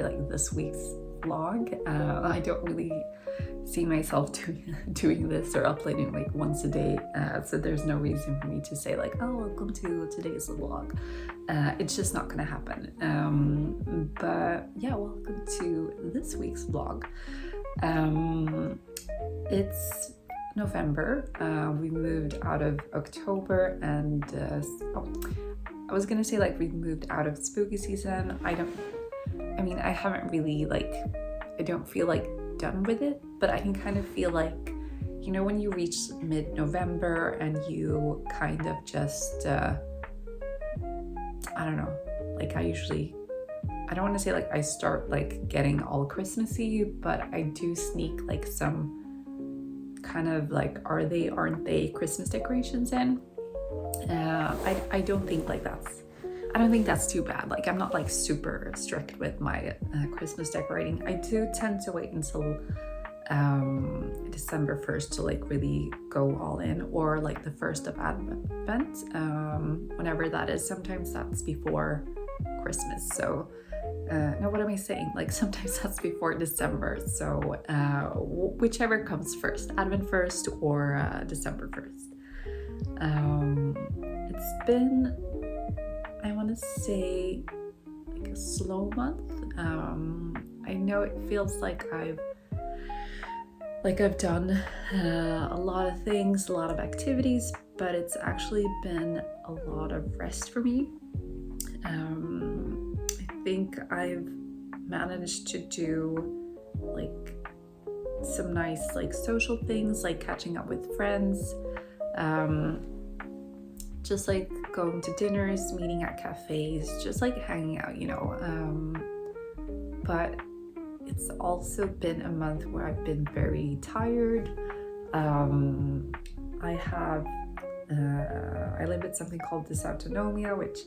say like this week's vlog. I don't really see myself doing this or uploading like once a day, so there's no reason for me to say like, oh, welcome to today's vlog. It's just not gonna happen. But yeah, welcome to this week's vlog. It's November. We moved out of October, and I was gonna say like we moved out of spooky season. I haven't really I don't feel like done with it, but I can kind of feel like, you know, when you reach mid-November and you kind of just I don't know, like I don't want to say like I start like getting all Christmassy, but I do sneak like some kind of like are they aren't they Christmas decorations in. I don't think that's too bad. Like I'm not like super strict with my Christmas decorating. I do tend to wait until December 1st to like really go all in, or like the 1st of Advent, whenever that is. Sometimes that's before Christmas, so no, what am I saying? Like sometimes that's before December, so whichever comes first, Advent 1st or December 1st. It's been, I want to say, like a slow month. I know it feels like I've done a lot of things, a lot of activities, but it's actually been a lot of rest for me. I think I've managed to do like some nice like social things, like catching up with friends, just like going to dinners, meeting at cafes, just like hanging out, you know. But it's also been a month where I've been very tired. I live with something called Dysautonomia, which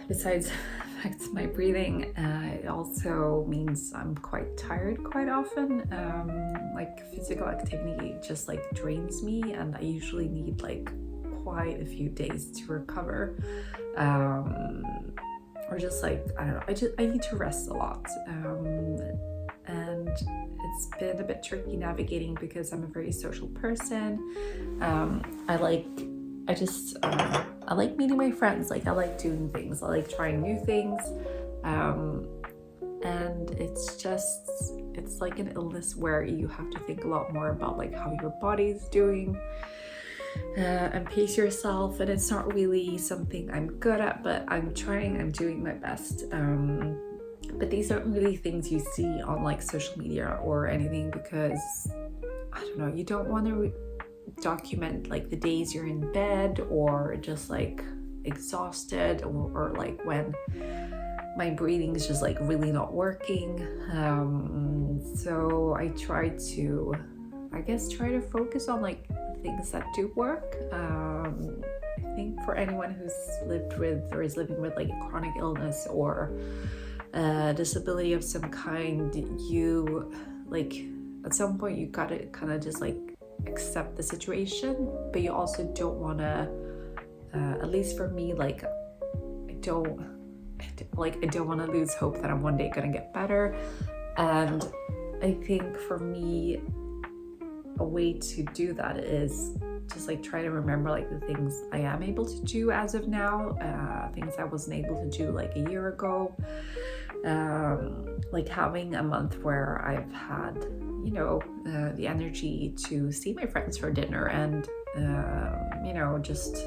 besides affects my breathing, it also means I'm quite tired quite often. Like physical activity just like drains me, and I usually need like quite a few days to recover, or just like I don't know, I need to rest a lot, and it's been a bit tricky navigating because I'm a very social person. I like meeting my friends, like I like doing things, I like trying new things, and it's like an illness where you have to think a lot more about like how your body's doing, and pace yourself, and it's not really something I'm good at, but I'm doing my best. But these aren't really things you see on like social media or anything, because I don't know, you don't want to document like the days you're in bed or just like exhausted, or like when my breathing is just like really not working. So I try to focus on like things that do work. I think for anyone who's lived with or is living with like a chronic illness or disability of some kind, you like at some point you gotta kind of just like accept the situation, but you also don't want to, at least for me, like I don't want to lose hope that I'm one day gonna get better. And I think for me, a way to do that is just like try to remember like the things I am able to do as of now, things I wasn't able to do like a year ago, like having a month where I've had, you know, the energy to see my friends for dinner, and you know, just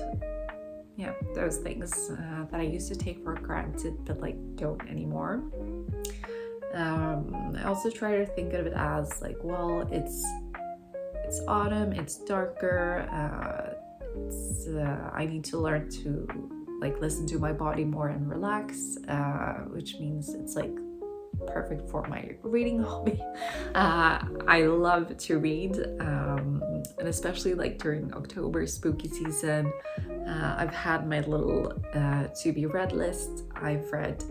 those things that I used to take for granted but like don't anymore. I also try to think of it as like, well, it's autumn, it's darker, I need to learn to like listen to my body more and relax, which means it's like perfect for my reading hobby. I love to read, and especially like during October spooky season, I've had my little to be read list. I've read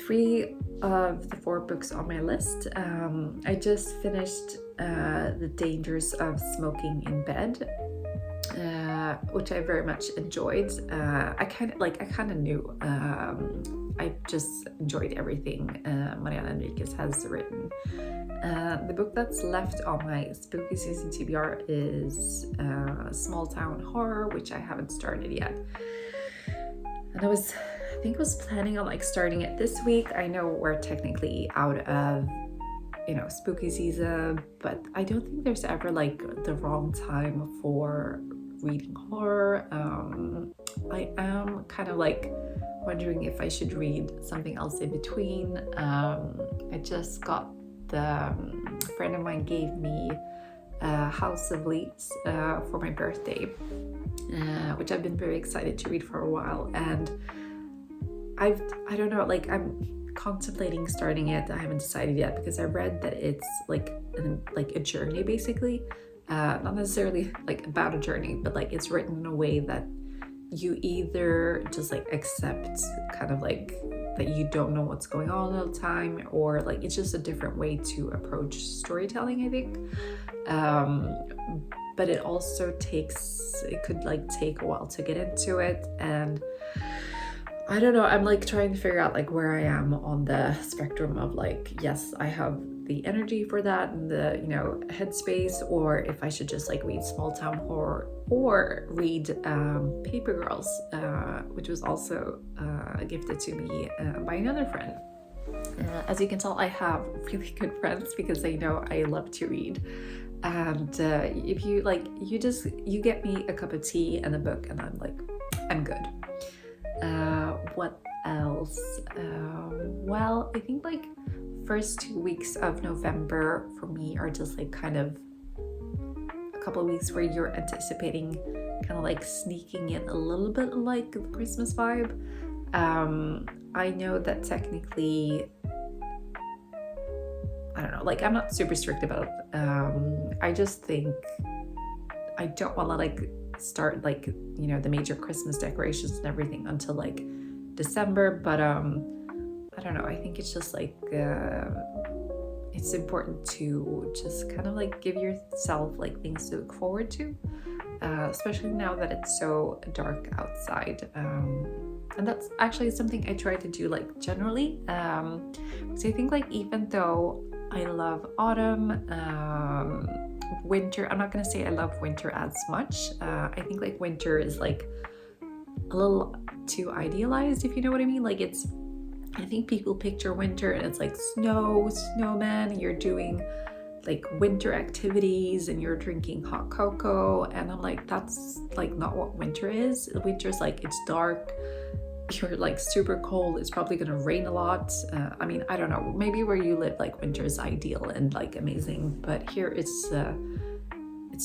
3 of the 4 books on my list. I just finished The Dangers of Smoking in Bed, which I very much enjoyed. I kind of knew. I just enjoyed everything Mariana Enriquez has written. The book that's left on my spooky season TBR is Small Town Horror, which I haven't started yet. And I think I was planning on like starting it this week. I know we're technically out of, spooky season, but I don't think there's ever like the wrong time for reading horror. I am kind of like wondering if I should read something else in between. I just got a friend of mine gave me House of Leaves for my birthday, which I've been very excited to read for a while, and I don't know, like I'm contemplating starting it. I haven't decided yet because I read that it's like a journey basically, not necessarily like about a journey, but like it's written in a way that you either just like accept kind of like that you don't know what's going on all the time, or like it's just a different way to approach storytelling, I think. But it also could like take a while to get into it, and I don't know, I'm like trying to figure out like where I am on the spectrum of like, yes, I have the energy for that and the, headspace, or if I should just like read Small Town Horror or read Paper Girls, which was also gifted to me by another friend. As you can tell, I have really good friends because they know I love to read. And if you like, you get me a cup of tea and a book and I'm good. What else? Well, I think like first 2 weeks of November for me are just like kind of a couple of weeks where you're anticipating kind of like sneaking in a little bit like the Christmas vibe. I know that technically, I don't know, like I'm not super strict about it. I just think I don't want to like start like, the major Christmas decorations and everything until like December, but I don't know, I think it's just like it's important to just kind of like give yourself like things to look forward to, especially now that it's so dark outside, and that's actually something I try to do like generally, so I think like even though I love autumn, winter, I'm not gonna say I love winter as much. I think like winter is like a little too idealized, if you know what I mean. Like I think people picture winter and it's like snowman, and you're doing like winter activities and you're drinking hot cocoa, and I'm like, that's like not what winter is. Winter's like, it's dark, you're like super cold, it's probably gonna rain a lot. I mean, I don't know, maybe where you live like winter is ideal and like amazing, but here it's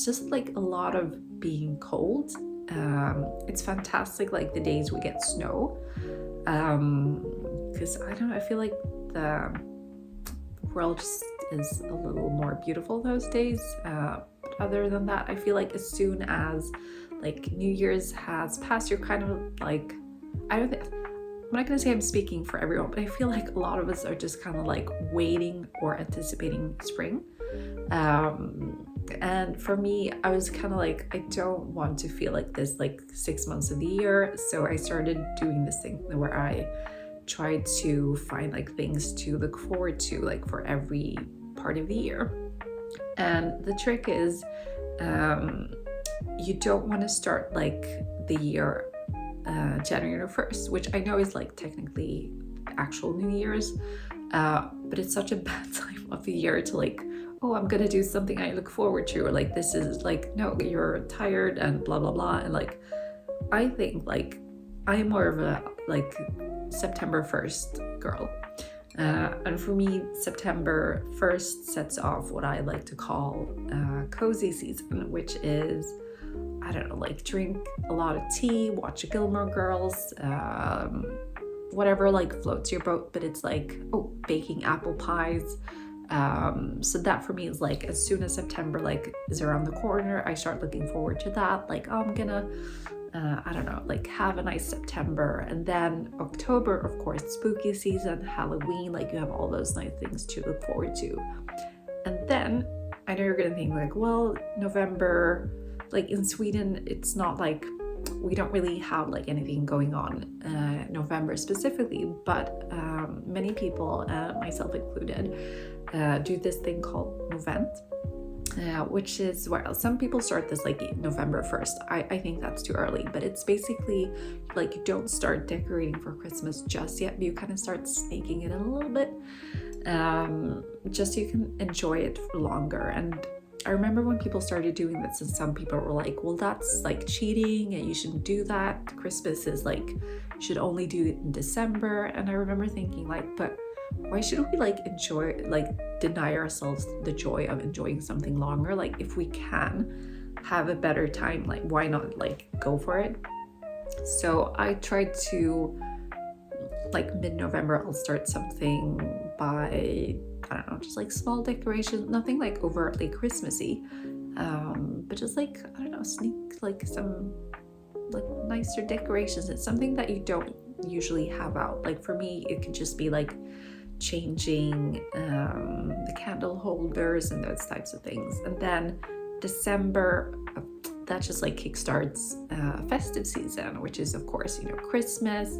just like a lot of being cold. It's fantastic like the days we get snow, because I don't know, I feel like the world just is a little more beautiful those days, but other than that, I feel like as soon as like New Year's has passed, you're kind of like, I'm not gonna say I'm speaking for everyone, but I feel like a lot of us are just kind of like waiting or anticipating spring. And for me, I was kind of like, I don't want to feel like this like 6 months of the year, so I started doing this thing where I tried to find like things to look forward to like for every part of the year. And the trick is, you don't want to start like the year January 1st, which I know is like technically actual New Year's, but it's such a bad time of the year to like, oh, I'm gonna do something I look forward to, or like this is like, no, you're tired and blah blah blah. And like, I think like I'm more of a like September 1st girl, and for me September 1st sets off what I like to call cozy season, which is, I don't know, like drink a lot of tea, watch Gilmore Girls, whatever like floats your boat, but it's like, oh, baking apple pies. So that for me is like, as soon as September like is around the corner, I start looking forward to that. Like, oh, I'm gonna, I don't know, like have a nice September. And then October, of course, spooky season, Halloween, like you have all those nice things to look forward to. And then I know you're gonna think like, well, November, like in Sweden, it's not like we don't really have like anything going on November specifically, but many people, myself included, do this thing called Novent, which is where some people start this like November 1st. I think that's too early, but it's basically like you don't start decorating for Christmas just yet, but you kind of start sneaking it in a little bit, just so you can enjoy it for longer. And I remember when people started doing this, and some people were like, well, that's like cheating and you shouldn't do that. Christmas is like, you should only do it in December. And I remember thinking like, but why should we like deny ourselves the joy of enjoying something longer? Like if we can have a better time, like why not like go for it? So I tried to, like mid-November, I'll start something by, I don't know, just like small decorations, nothing like overtly Christmassy, but just like, I don't know, sneak like some like nicer decorations. It's something that you don't usually have out. Like for me, it could just be like changing the candle holders and those types of things. And then December, that just like kickstarts festive season, which is of course, you know, Christmas.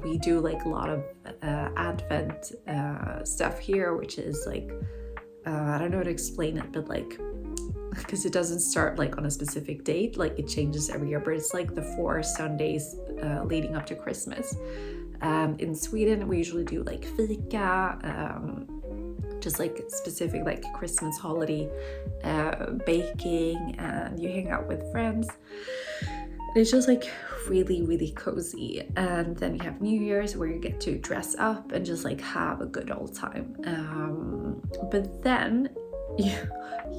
We do like a lot of Advent stuff here, which is like, I don't know how to explain it, but like, because it doesn't start like on a specific date, like it changes every year, but it's like the 4 Sundays leading up to Christmas. In Sweden, we usually do like fika, just like specific like Christmas holiday baking, and you hang out with friends. It's just like really, really cozy. And then you have New Year's where you get to dress up and just like have a good old time. But then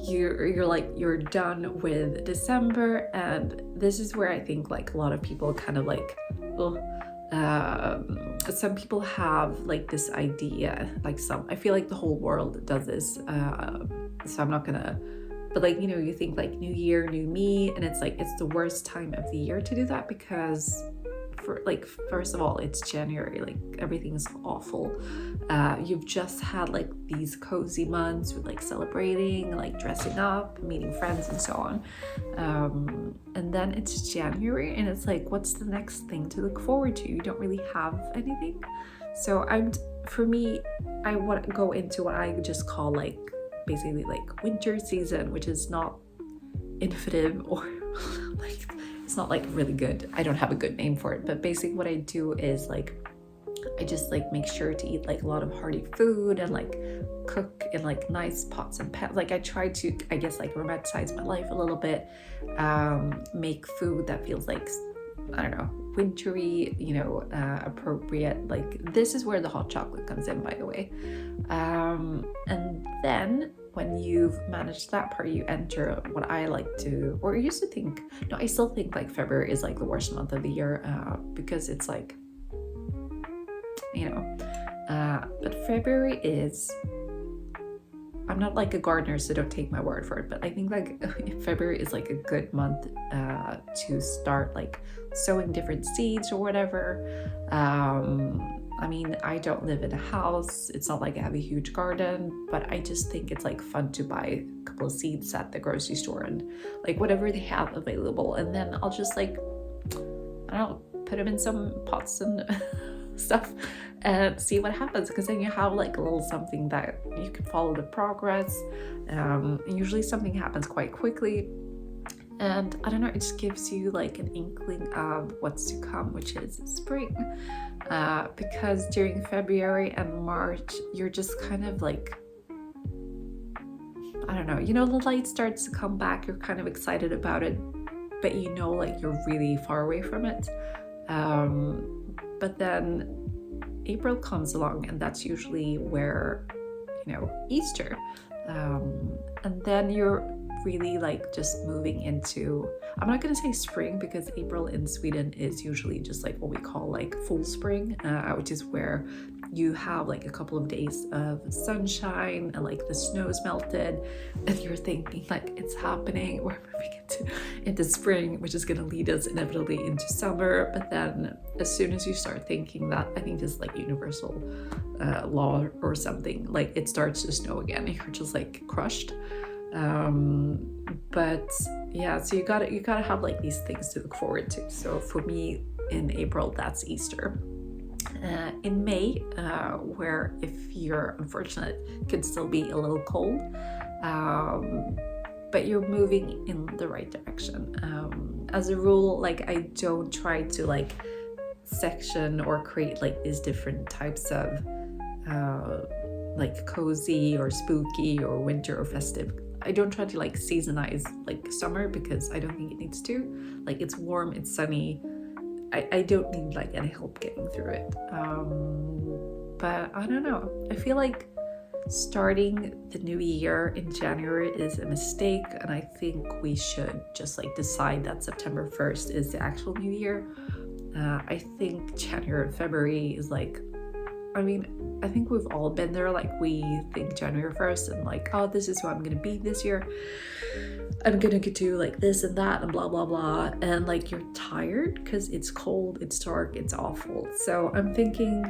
you're done with December, and this is where I think like a lot of people kind of like, some people have like this idea, like I feel like the whole world does this, so I'm not gonna, but like, you know, you think like new year, new me, and it's like, it's the worst time of the year to do that, because for like, first of all, it's January, like everything's awful. You've just had like these cozy months with like celebrating, like dressing up, meeting friends and so on. And then it's January and it's like, what's the next thing to look forward to? You don't really have anything. So for me, I want to go into what I just call like basically like winter season, which is not innovative or like, it's not like really good. I don't have a good name for it, but basically what I do is like, I just like make sure to eat like a lot of hearty food and like cook in like nice pots and pans. Like I try to, I guess, like romanticize my life a little bit, make food that feels like, I don't know, wintry, you know, appropriate. Like this is where the hot chocolate comes in, by the way. And then when you've managed that part, you enter what I like to, or I used to think, no, I still think like February is like the worst month of the year, because it's like, you know, but February is, I'm not like a gardener, so don't take my word for it, but I think like February is like a good month to start like sowing different seeds or whatever. I mean, I don't live in a house. It's not like I have a huge garden, but I just think it's like fun to buy a couple of seeds at the grocery store and like whatever they have available. And then I'll just like, I don't know, put them in some pots and stuff and see what happens, because then you have like a little something that you can follow the progress. Usually something happens quite quickly. And I don't know, it just gives you like an inkling of what's to come, which is spring. Because during February and March, you're just kind of like, I don't know, you know, the light starts to come back, you're kind of excited about it, but you know, like you're really far away from it. But then April comes along, and that's usually where, you know, Easter. And then you're really like just moving into, I'm not going to say spring, because April in Sweden is usually just like what we call like full spring, which is where you have like a couple of days of sunshine and like the snow's melted and you're thinking like it's happening, we're moving into spring, which is going to lead us inevitably into summer. But then as soon as you start thinking that, I think this is like universal law or something, like it starts to snow again and you're just like crushed. But yeah, so you gotta have like these things to look forward to. So for me in April, that's Easter. In May, where if you're unfortunate, it could still be a little cold, but you're moving in the right direction. As a rule, like I don't try to like section or create like these different types of like cozy or spooky or winter or festive. I don't try to like seasonize like summer because I don't think it needs to. Like it's warm, it's sunny. I don't need like any help getting through it. But I don't know. I feel like starting the new year in January is a mistake, and I think we should just like decide that September 1st is the actual new year. I think January and February is like, I mean, I think we've all been there. Like we think January 1st and like, oh, this is who I'm gonna be this year. I'm gonna do like this and that and blah blah blah, and like you're tired because it's cold, it's dark, it's awful. So I'm thinking,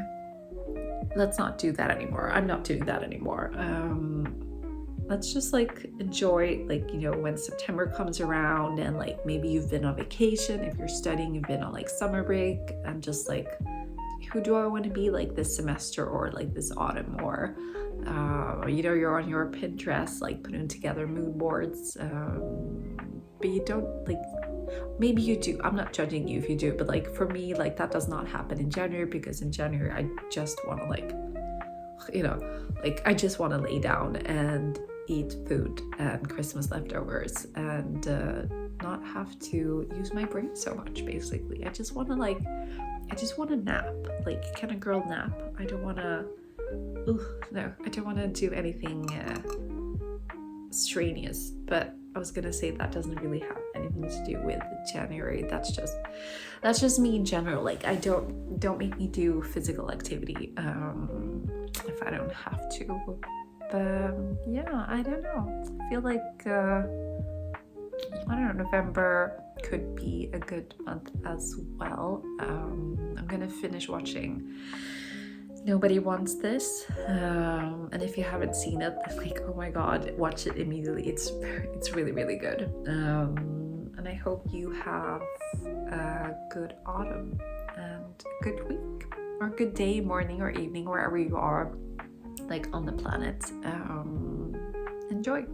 let's not do that anymore. I'm not doing that anymore. Let's just like enjoy, like, you know, when September comes around and like maybe you've been on vacation. If you're studying, you've been on like summer break, and just like, who do I want to be like this semester or like this autumn, or you know, you're on your Pinterest like putting together mood boards, but you don't like, maybe you do, I'm not judging you if you do, but like for me, like that does not happen in January, because in January I just want to like, you know, like I just want to lay down and eat food and Christmas leftovers and not have to use my brain so much. Basically, I just want to like, I just want to nap. Like, can a girl nap? I don't want to, no, I don't want to do anything strenuous. But I was gonna say that doesn't really have anything to do with January. That's just me in general. Like, I don't make me do physical activity if I don't have to. But yeah, I don't know. I feel like I don't know, November could be a good month as well. I'm gonna finish watching Nobody Wants This, and if you haven't seen it, like, oh my god, watch it immediately. It's really, really good. And I hope you have a good autumn and a good week, or good day, morning or evening, wherever you are, like on the planet. Enjoy.